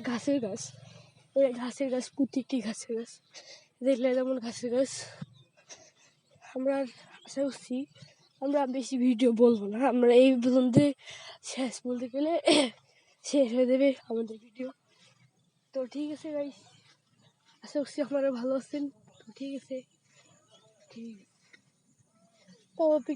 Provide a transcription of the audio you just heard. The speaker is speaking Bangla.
ঘাসের গাছ, ঘাসের গাছ, প্রত্যেকটি ঘাসের গাছ দেখলে যেমন ঘাসের গাছ। আমরা আশা করছি আমরা বেশি ভিডিও বলবো না, আমরা এই পর্যন্ত শেষ বলতে গেলে শেষ হয়ে যাবে আমাদের ভিডিও। তো ঠিক আছে ভাই, আশা করছি আপনারা ভালো আছেন। তো ঠিক আছে, ঠিক।